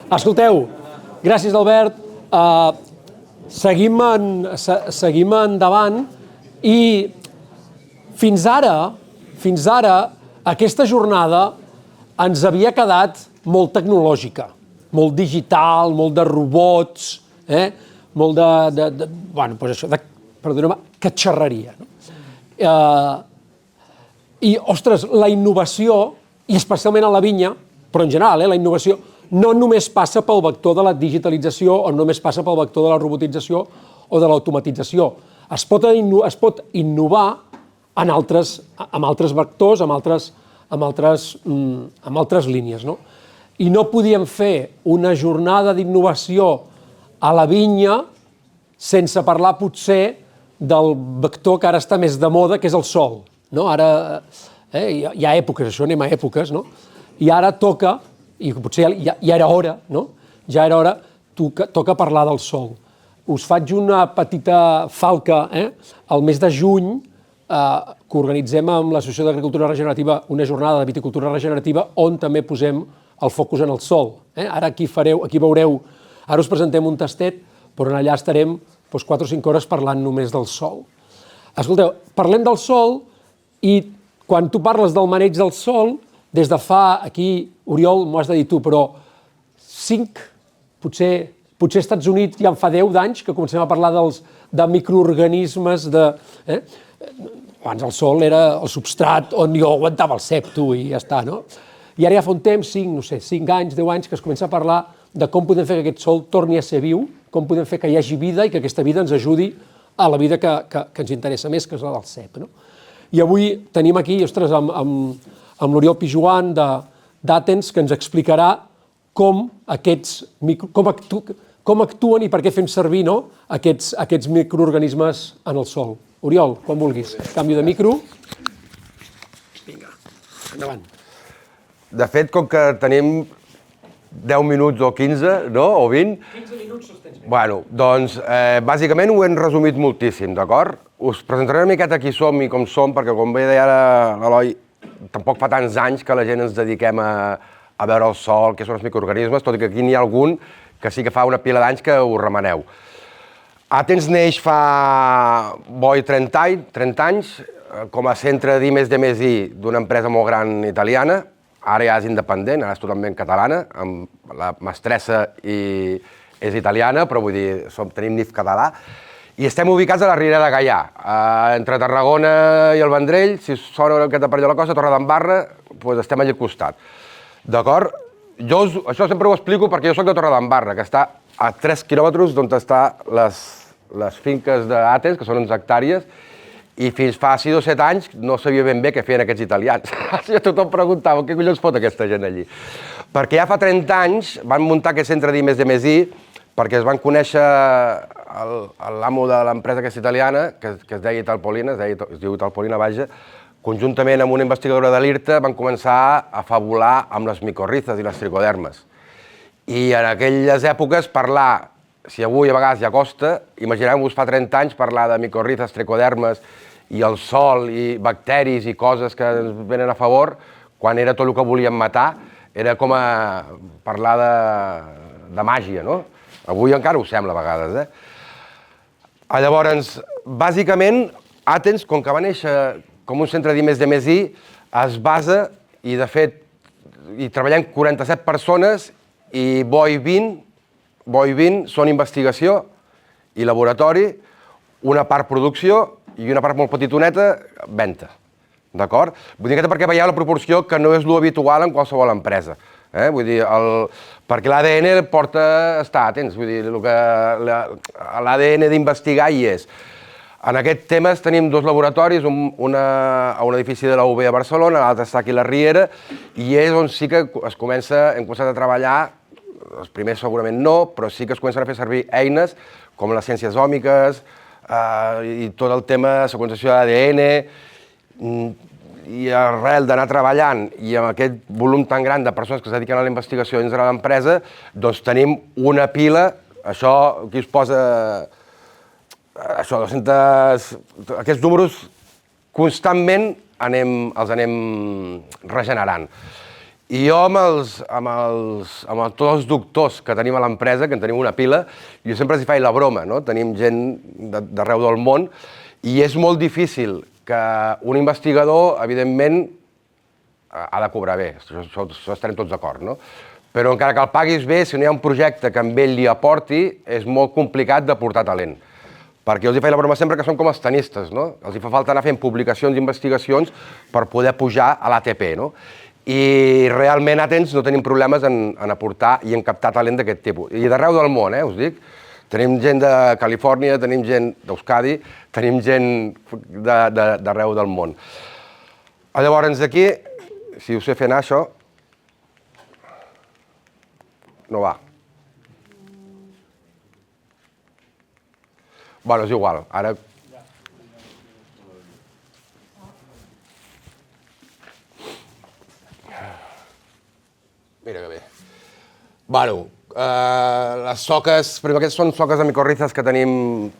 Escolteu, gràcies Albert, seguim endavant i fins ara, aquesta jornada ens havia quedat molt tecnològica, molt digital, molt de robots, molt perdoneu-me, catxarreria. I, ostres, la innovació, i especialment a la vinya, però en general, la innovació no només passa pel vector de la digitalització o només passa pel vector de la robotització o de l'automatització. Es pot innovar amb altres vectors, amb altres línies. I no podíem fer una jornada d'innovació a la vinya sense parlar potser del vector que ara està més de moda, que és el sol. Ara hi ha èpoques, això anem a èpoques, i ara toca, i potser ja era hora, toca parlar del sol. Us faig una petita falca al mes de juny, que organitzem amb l'Associació d'Agricultura Regenerativa una jornada de viticultura regenerativa on també posem el focus en el sol. Ara aquí veureu, ara us presentem un tastet, però allà estarem 4 o 5 hores parlant només del sol. Escolteu, parlem del sol i quan tu parles del maneig del sol, des de fa, aquí, Oriol, m'ho has de dir tu, però 5, potser als Estats Units ja en fa 10 d'anys que comencem a parlar de microorganismes, abans el sol era el substrat on jo aguantava el cep, tu, i ja està, no? I ara ja fa un temps, 5 anys, 10 anys, que es comença a parlar de com podem fer que aquest sol torni a ser viu, com podem fer que hi hagi vida i que aquesta vida ens ajudi a la vida que ens interessa més, que és la del cep, no? I avui tenim aquí, ostres, amb l'Oriol Pijuan d'Athens, que ens explicarà com actuen i per què fem servir aquests microorganismes en el sol. Oriol, quan vulguis. Canvi de micro. Vinga, endavant. De fet, com que tenim 10 minuts o 15, no? O 20... 15 minuts els tens bé. Bueno, doncs, bàsicament ho hem resumit moltíssim, d'acord? Us presentaré una miqueta qui som i com som, perquè com bé deia ara l'Eloi, tampoc fa tants anys que la gent ens dediquem a veure el sol, què són els microorganismes, tot i que aquí n'hi ha algun que sí que fa una pila d'anys que ho remeneu. Athens neix fa 30 anys com a centre d'I+D+I d'una empresa molt gran italiana. Ara ja és independent, ara és totalment catalana, amb la mestressa és italiana, però vull dir, tenim NIF català. I estem ubicats a la Riera de Gaià, entre Tarragona i el Vendrell. Si us sona aquesta per allò la cosa, Torredembarra, doncs estem allà al costat. D'acord? Jo això sempre ho explico perquè jo soc de Torredembarra, que està a 3 quilòmetres d'on estan les finques d'Athens, que són 11 hectàrees, i fins fa 6 o 7 anys no sabia ben bé què feien aquests italians. Tothom preguntava què collons fot aquesta gent allí. Perquè ja fa 30 anys van muntar aquest centre d'I+D+I perquè es van conèixer l'amo de l'empresa aquesta italiana, que es deia Italpolina, es diu Italpolina, vaja, conjuntament amb una investigadora de l'IRTA van començar a fabular amb les micorrizes i les tricodermes. I en aquelles èpoques parlar, si avui a vegades ja costa, imagineu-vos fa 30 anys parlar de micorrizes, tricodermes i el sol i bacteris i coses que ens venen a favor, quan era tot el que volíem matar, era com a parlar de màgia, no? Avui encara ho sembla a vegades, Llavors, bàsicament, Athens, com que va néixer com un centre d'I+D+I, es basa, i de fet, hi treballem 47 persones, i bo i 20 són investigació i laboratori, una part producció i una part molt petitoneta, venda. D'acord? Vull dir que perquè veieu la proporció que no és l'habitual en qualsevol empresa. Vull dir, perquè l'ADN porta a estar atents, vull dir, l'ADN d'investigar hi és. En aquests temes tenim 2 laboratoris, un a un edifici de la UB a Barcelona, l'altre està aquí a la Riera, i és on sí que hem començat a treballar, els primers segurament no, però sí que es comencen a fer servir eines com les ciències òmiques i tot el tema de seqüenciació d'ADN, i arrel d'anar treballant i amb aquest volum tan gran de persones que es dediquen a la investigació dins de l'empresa, doncs tenim una pila, això aquí es posa, això, 200, aquests números constantment els anem regenerant. I jo amb tots els doctors que tenim a l'empresa, que en tenim una pila, jo sempre els hi faig la broma, no? Tenim gent d'arreu del món i és molt difícil que un investigador, evidentment, ha de cobrar bé, això estarem tots d'acord, no? Però encara que el paguis bé, si no hi ha un projecte que amb ell li aporti, és molt complicat de portar talent. Perquè els hi faig la broma sempre que són com els tenistes, no? Els hi fa falta anar fent publicacions i investigacions per poder pujar a l'ATP, no? I realment a temps no tenim problemes en aportar i en captar talent d'aquest tipus. I d'arreu del món, us dic. Tenim gent de Califòrnia, tenim gent d'Euskadi, tenim gent d'arreu del món. Llavors aquí, si ho sé fer anar això, no va. Bueno, és igual, ara... Mira que bé. Bueno, les soques, primer aquestes són soques de micorrizes que tenim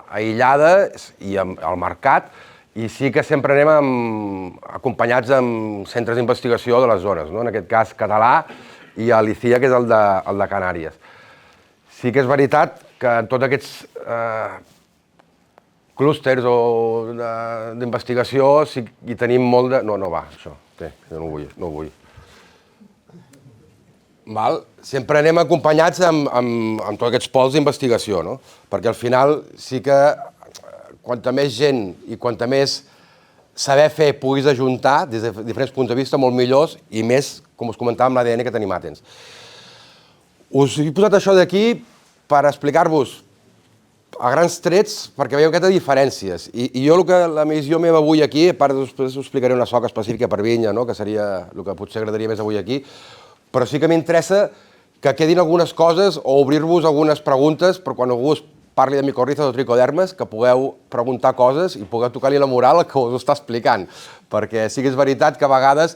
aïllades i al mercat, i sí que sempre anem acompanyats amb centres d'investigació de les zones, no? En aquest cas català i a l'ICIA, que és el de Canàries. Sí que és veritat que en tots aquests clústers d'investigació hi tenim molt de... No va, això. Jo no ho vull. Sempre anem acompanyats amb tots aquests pols d'investigació, no? Perquè al final sí que quanta més gent i quanta més saber fer puguis ajuntar des de diferents punts de vista molt millors i més, com us comentava, amb l'ADN que tenim a temps. Us he posat això d'aquí per explicar-vos a grans trets, perquè veieu aquestes diferències. I jo la missió meva avui aquí, a part després us explicaré una soca específica per vinya, que seria el que potser agradaria més avui aquí, però sí que m'interessa que quedin algunes coses o obrir-vos algunes preguntes per quan algú us parli de micorrizes o tricodermes, que pugueu preguntar coses i pugueu tocar-li la moral al que us està explicant. Perquè sí que és veritat que a vegades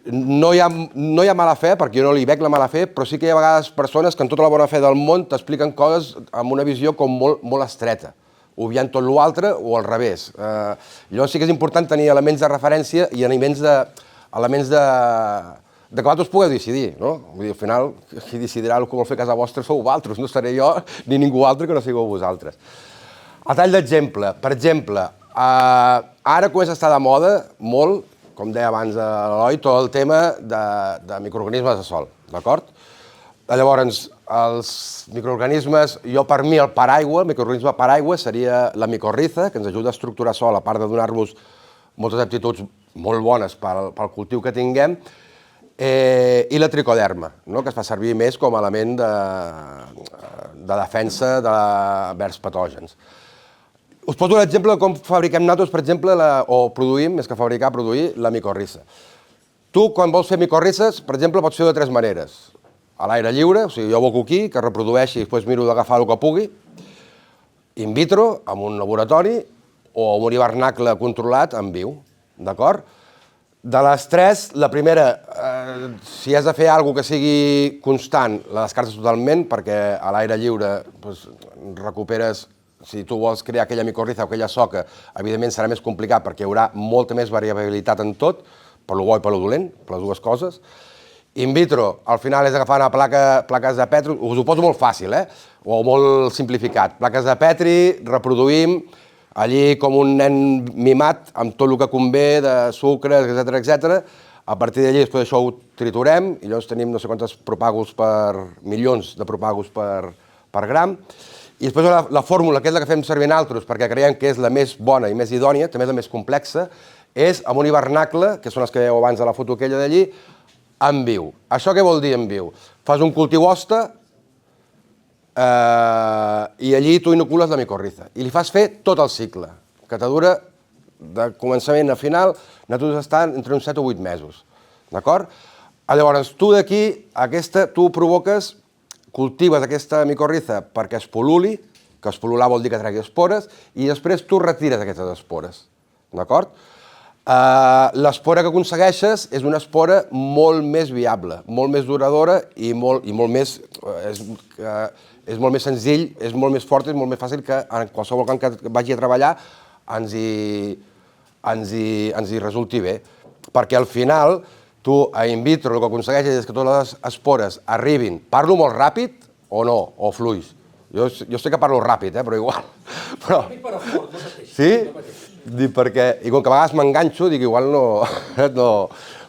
no hi ha mala fe, perquè jo no li veig la mala fe, però sí que hi ha a vegades persones que amb tota la bona fe del món t'expliquen coses amb una visió com molt estreta, obviant tot l'altre o al revés. Llavors sí que és important tenir elements de referència i elements de que vosaltres pugueu decidir, no? Vull dir, al final, qui decidirà el que vol fer a casa vostra sou vosaltres, no seré jo ni ningú altre que no sigueu vosaltres. A tall d'exemple, per exemple, ara comença a estar de moda molt, com deia abans l'Eloi, tot el tema de microorganismes de sòl, d'acord? Llavors, els microorganismes, per mi el paraigua, el microorganisme paraigua seria la micorriza, que ens ajuda a estructurar sòl, a part de donar-vos moltes aptituds molt bones pel cultiu que tinguem, i la tricoderma, que es fa servir més com a element de defensa vers patògens. Us poso l'exemple de com fabriquem nosaltres, per exemple, o produïm, més que fabricar, produir la micorriza. Tu, quan vols fer micorrizes, per exemple, pots fer de tres maneres. A l'aire lliure, o sigui, jo aboco aquí, que reprodueixi i després miro d'agafar el que pugui. In vitro, en un laboratori, o en un hivernacle controlat en viu, d'acord? De les tres, la primera, si has de fer alguna cosa que sigui constant, la descartes totalment, perquè a l'aire lliure recuperes, si tu vols crear aquella micorriza o aquella soca, evidentment serà més complicat perquè hi haurà molta més variabilitat en tot, per lo bo i per lo dolent, per les dues coses. In vitro, al final és agafar plaques de Petri, us ho poso molt fàcil, o molt simplificat. Plaques de Petri, reproduïm, allí com un nen mimat, amb tot el que convé, de sucres, etc. A partir d'allí, després això ho triturem, i llavors tenim no sé quantes propàguls milions de propàguls per gram. I després la fórmula, que és la que fem servir nosaltres, perquè creiem que és la més bona i més idònia, també és la més complexa, és amb un hivernacle, que són les que veieu abans de la foto aquella d'allí, en viu. Això què vol dir en viu? Fas un cultiu hoste, i allí tu inocules la micorriza i li fas fer tot el cicle, que te dura de començament a final, nosaltres estan entre uns 7 o 8 mesos, d'acord? Llavors, tu d'aquí, tu provoques, cultives aquesta micorriza perquè es poluli, que espolular vol dir que tregui espores, i després tu retires aquestes espores, d'acord? L'espora que aconsegueixes és una espora molt més viable, molt més duradora i molt més... És molt més senzill, és molt més fort, és molt més fàcil que en qualsevol camp que vagi a treballar ens hi resulti bé. Perquè al final Tu, a in vitro, el que aconsegueixes és que totes les espores arribin. Parlo molt ràpid o no? O fluix? Jo sé que parlo ràpid, però igual. Ràpid però fort, no pateix. Sí? Dic perquè... I com que a vegades m'enganxo, dic igual no...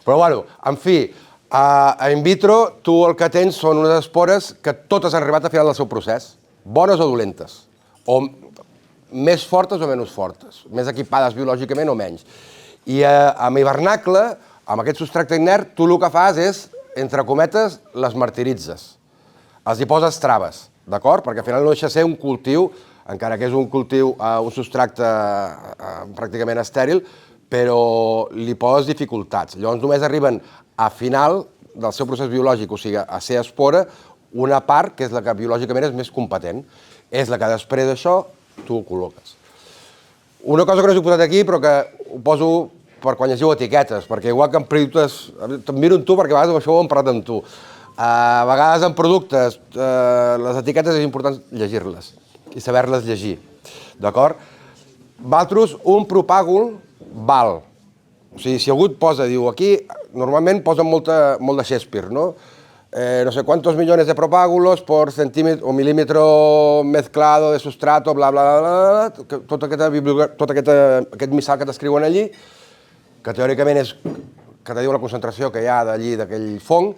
Però bueno, en fi, a in vitro tu el que tens són unes espores que totes han arribat al final del seu procés, bones o dolentes, o més fortes o menys fortes, més equipades biològicament o menys. I amb hivernacle, amb aquest substrat inert, tu el que fas és, entre cometes, les martiritzes. Els hi poses traves, d'acord? Perquè al final no deixa ser un cultiu, encara que és un cultiu, un substrat pràcticament estèril, però li poses dificultats. Llavors només arriben a final del seu procés biològic, o sigui, a ser espora, una part que és la que biològicament és més competent. És la que després d'això tu ho col·loques. Una cosa que no us he posat aquí, però que ho poso per quan llegiu etiquetes, perquè igual que en productes... Te'n miro amb tu perquè a vegades això ho hem parlat amb tu. A vegades en productes les etiquetes és important llegir-les i saber-les llegir, d'acord? Valtros, un propàgul val. O sigui, si algú et posa, diu, aquí normalment posen molt de Shakespeare, no? No sé cuántos millones de propágulos por centímetro o milímetro mezclado de sustrato, bla, bla, bla, bla, tot aquest missal que t'escriuen allí, que teòricament és que te diu la concentració que hi ha d'allí, d'aquell fong,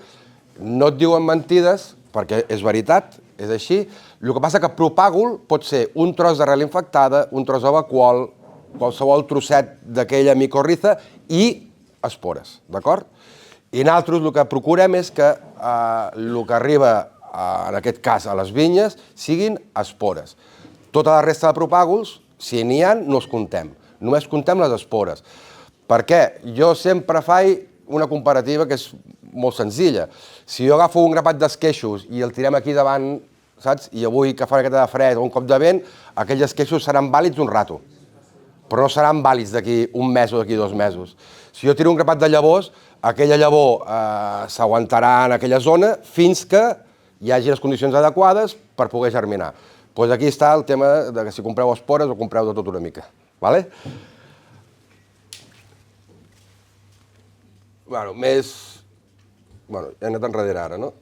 no et diuen mentides, perquè és veritat, és així. El que passa que propàgul pot ser un tros d'arrel infectada, un tros de vacuol, qualsevol trosset d'aquella micorriza i espores, d'acord? I nosaltres el que procurem és que el que arriba, en aquest cas, a les vinyes, siguin espores. Tota la resta de propàguls, si n'hi ha, no els contem. Només contem les espores. Per què? Jo sempre faig una comparativa que és molt senzilla. Si jo agafo un grapat d'esqueixos i el tirem aquí davant, saps? I avui que fa una miqueta de fred o un cop de vent, aquells esqueixos seran vàlids un rato, però no seran vàlids d'aquí un mes o d'aquí 2 mesos. Si jo tiro un grapat de llavors, aquella llavor s'aguantarà en aquella zona fins que hi hagi les condicions adequades per poder germinar. Doncs aquí està el tema de que si compreu espores o compreu de tot una mica. Vale? Bueno, més... Bueno, he anat enrere ara, no?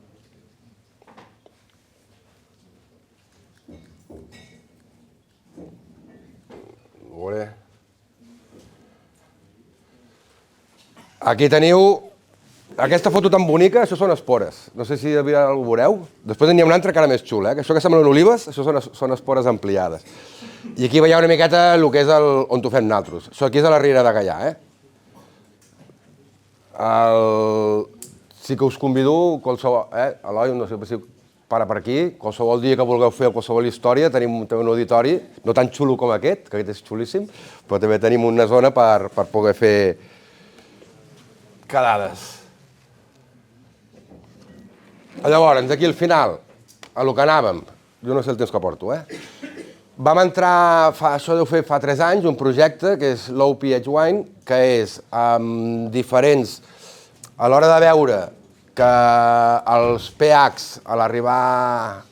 Veuré. Aquí teniu aquesta foto tan bonica, això són espores. No sé si algú ho veureu. Després n'hi ha una altra encara més xula, que això que semblen olives, això són espores ampliades. I aquí veieu una miqueta el que és on ho fem nosaltres. Això aquí és a la Riera de Gaià, Sí que us convido, qualsevol... Eloi, no sé si para per aquí, qualsevol dia que vulgueu fer qualsevol història, tenim un auditori, no tan xulo com aquest, que aquest és xulíssim, però també tenim una zona per poder fer quedades. Llavors, aquí al final, a lo que anàvem, jo no sé el temps que porto, vam entrar, això deu fer fa 3 anys, un projecte que és Low pH Wine, que és amb diferents... A l'hora de veure que els pHs a l'arribar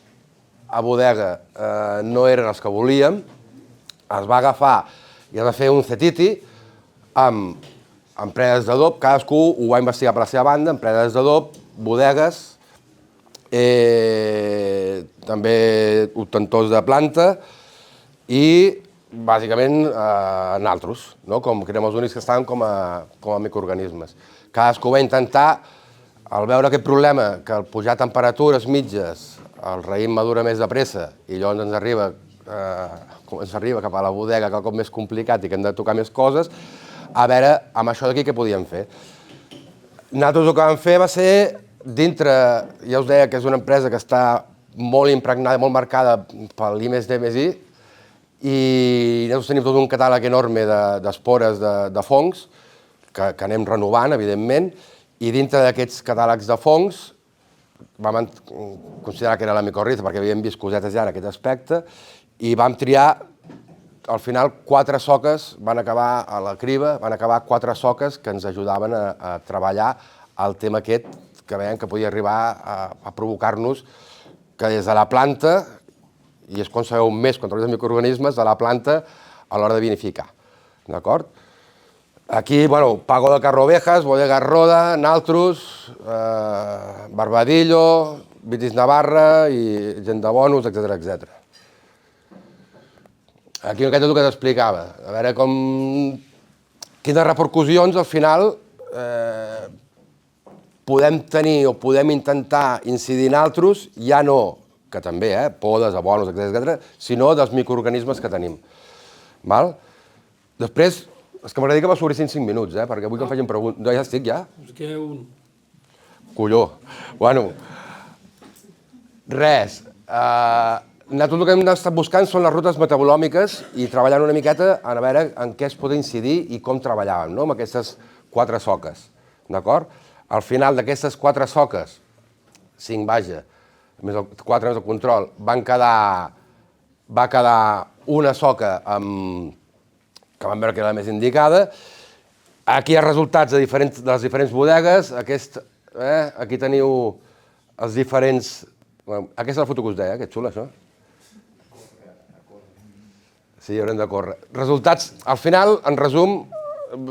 a bodega no eren els que volíem, es va agafar i es va fer un cetiti amb empreses d'adob, cadascú ho va investigar per la seva banda, empreses d'adob, bodegues, també obtentors de planta i, bàsicament, naltros, com que érem els únics que estàvem com a microorganismes. Cadascú va intentar, al veure aquest problema, que al pujar temperatures mitges el raïm madura més de pressa i llavors ens arriba cap a la bodega que cop més complicat i que hem de tocar més coses, a veure amb això d'aquí què podíem fer. Nosaltres el que vam fer va ser, dintre, ja us deia que és una empresa que està molt impregnada, molt marcada per l'I+D+I, i nosaltres tenim tot un catàleg enorme d'espores de fongs, que anem renovant, evidentment, i dintre d'aquests catàlegs de fongs vam considerar que era la micorriza perquè havíem vist cosetes ja en aquest aspecte i vam triar, al final, 4 soques, van acabar a la criba, van acabar 4 soques que ens ajudaven a treballar el tema aquest que veiem que podia arribar a provocar-nos que des de la planta, i és quan sabeu més contra els microorganismes, de la planta a l'hora de vinificar. D'acord? Aquí, bueno, Pago de Carrovejas, Bodega Roda, Naltrus, Barbadillo, Vitis Navarra i gent de bonus, etc. Aquí aquest és el que t'explicava. A veure quines repercussions al final podem tenir o podem intentar incidir en altres, ja no, que també, podes, abonos, etc., sinó dels microorganismes que tenim. Després, és que m'agradaria que m'assorissin 5 minuts, perquè vull que em facin preguntes. No, ja estic, ja? Us queda un. Colló. Bueno, res. Tot el que hem estat buscant són les rutes metabolòmiques i treballant una miqueta a veure en què es pot incidir i com treballàvem, no?, amb aquestes 4 soques, d'acord? Al final d'aquestes 4 soques, 5 vaja, 4 més el control, va quedar una soca que vam veure que era la més indicada. Aquí hi ha resultats de les diferents bodegues. Aquí teniu els diferents... Aquesta és la foto que us deia, que xula, això. Sí, haurem de córrer. Resultats, al final, en resum,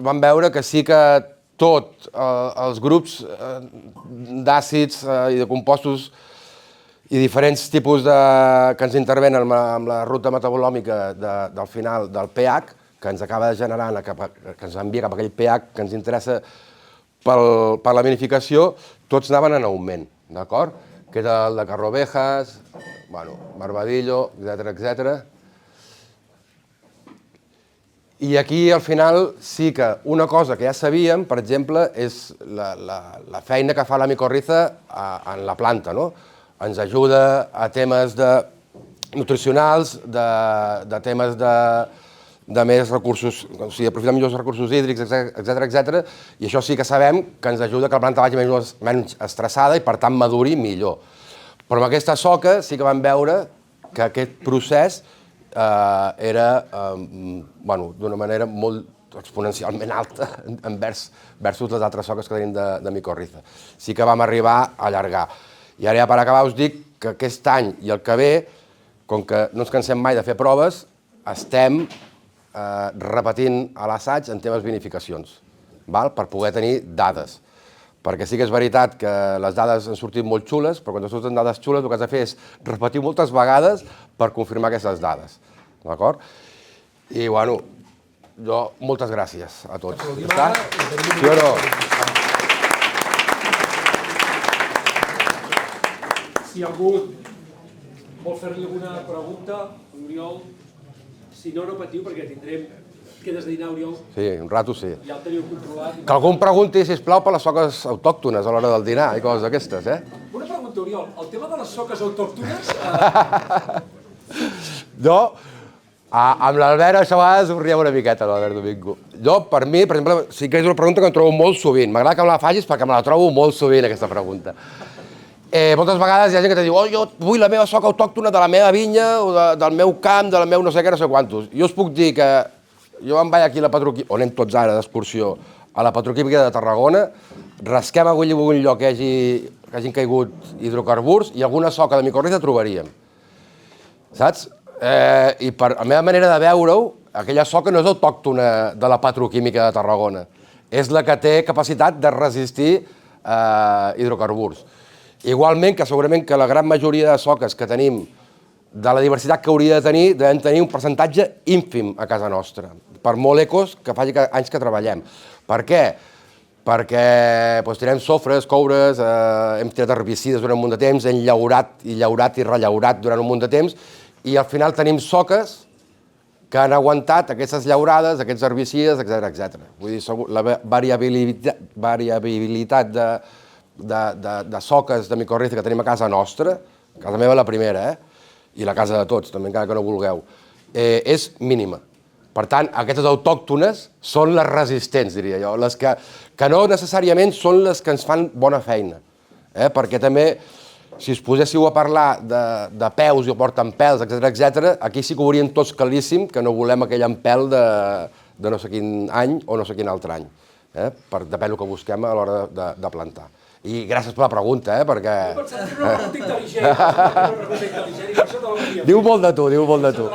vam veure que sí que tots els grups d'àcids i de compostos i diferents tipus que ens intervenen amb la ruta metabolòmica del final del pH, que ens acaba generant, que ens envia cap a aquell pH que ens interessa per la vinificació, tots anaven en augment, d'acord? Que era el de Carrovejas, Barbadillo, etc. I aquí, al final, sí que una cosa que ja sabíem, per exemple, és la feina que fa la micorriza en la planta, no? Ens ajuda a temes nutricionals, de temes de més recursos, o sigui, aprofitar millors recursos hídrics, etc. I això sí que sabem que ens ajuda que la planta vagi menys estressada i, per tant, maduri millor. Però amb aquesta soca sí que vam veure que aquest procés era d'una manera molt exponencialment alta versus les altres soques que tenim de micorriza. Sí que vam arribar a allargar. I ara ja per acabar us dic que aquest any i el que ve, com que no ens cansem mai de fer proves, estem repetint a l'assaig en temes vinificacions, per poder tenir dades. Perquè sí que és veritat que les dades han sortit molt xules, però quan surten dades xules el que has de fer és repetir moltes vegades per confirmar aquestes dades. D'acord? I, bueno, moltes gràcies a tots. Ja està? Sí o no? Si algú vol fer-li alguna pregunta, Oriol, si no, no patiu, perquè quedes de dinar, Oriol. Sí, un rato sí. Ja el teniu controlat. Que algú em pregunti, sisplau, per les soques autòctones a l'hora del dinar i coses d'aquestes, Una pregunta, Oriol. El tema de les soques autòctones... Jo, amb l'Albert, això a vegades ho riem una miqueta, l'Albert Domingo. Jo, per mi, per exemple, sí que és una pregunta que em trobo molt sovint. M'agrada que me la facis perquè me la trobo molt sovint, aquesta pregunta. Moltes vegades hi ha gent que te diu jo vull la meva soca autòctona de la meva vinya o del meu camp, del meu no sé què, no sé quantos. Jo us puc dir que jo em vaig aquí a la petroquímica, on anem tots ara d'excursió, a la petroquímica de Tarragona, rasquem a algun lloc que hagin caigut hidrocarburs i alguna soca de micorriza trobaríem. Saps? I per la meva manera de veure-ho, aquella soca no és autòctona de la petroquímica de Tarragona. És la que té capacitat de resistir hidrocarburs. Igualment que segurament que la gran majoria de soques que tenim, de la diversitat que hauria de tenir, devem tenir un percentatge ínfim a casa nostra, per molt ecos que faci anys que treballem. Per què? Perquè tirem sofres, coures, hem tirat herbicides durant un munt de temps, hem llaurat i rellaurat durant un munt de temps, i al final tenim soques que han aguantat aquestes llaurades, aquests herbicides, etc. Vull dir, la variabilitat de soques de micorriza que tenim a casa nostra, casa meva la primera, i la casa de tots, també encara que no vulgueu, és mínima. Per tant, aquestes autòctones són les resistents, diria jo, les que no necessàriament són les que ens fan bona feina, perquè també, si us poséssiu a parlar de peus i ho porten pèls, etc., aquí sí que ho veuríem tots claríssim que no volem aquell empel de no sé quin any o no sé quin altre any, depèn del que busquem a l'hora de plantar. I gràcies per la pregunta, perquè... He pensat que era una pregunta intel·ligent. Diu molt de tu.